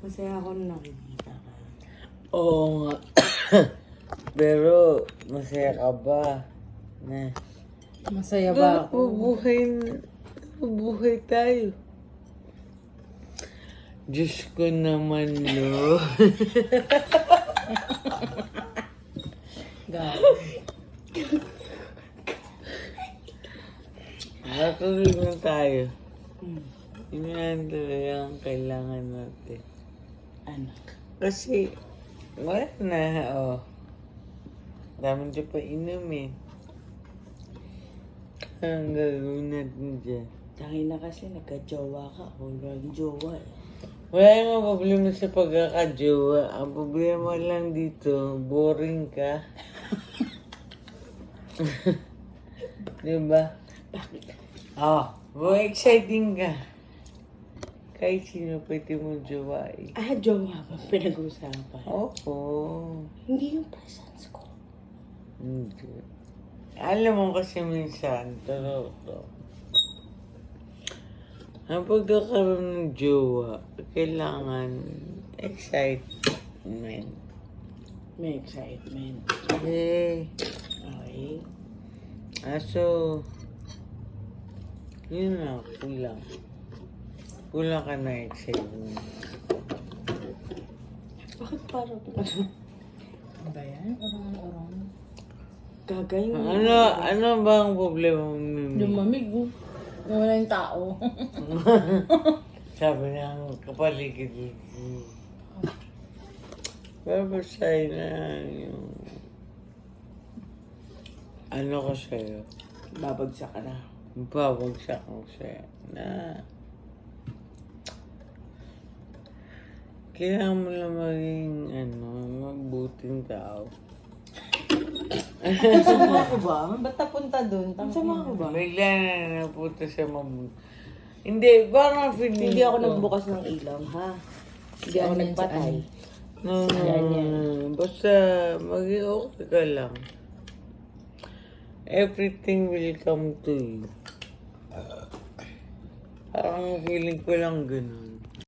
Masaya ako na nakikita ka. Oo nga. Pero, masaya ka ba? Na, Masaya ba ako? Mabuhay tayo. Diyos ko naman, no. Natuloy na tayo. Yun yan talaga ang kailangan natin. Ano? Kasi, wala na, oh. Dami dyan pa inumin. Anong gagawin natin dyan? Dahil na kasi nagka-jowa ka. Ako walang jowa eh. Wala yung problema sa pagkakajowa. Ang problema lang dito, boring ka. Diba? Bakit? Exciting ka. Kahit sino pwede mo jowain. Jowa ba pinag-uusapan? Oo. Hindi yung presence ko. Hindi. Alam mo kasi minsan, totoo. Ang pagkakaroon ng jowa, kailangan excitement. May excitement. Eh, Okay. so, yun na, kulang. Kulang ka na excitement. Bakit parang Ano ba yan? Urong-urong. gagayon? Ano ba ang problema mo, Mimi? Lumamig, oh. Wala yung tao. Sabi ng kapaligid. Pero sa'yo na yung... Ano ko sa'yo? Babagsak ka na. Babagsak ko sa'yo na... Kailangan mo lang maging, magbuting tao. Sama ko ba? Ba't napunta dun? Sama ko ba? Bigla na napunta sa mabuti. Hindi, parang feeling Hindi ako ko. nagbukas ng ilaw, ha? Hindi ako Saan yan, nagpatay. No, Yan. basta maging okay ka lang. Everything will come to you. Parang feeling ko lang ganun.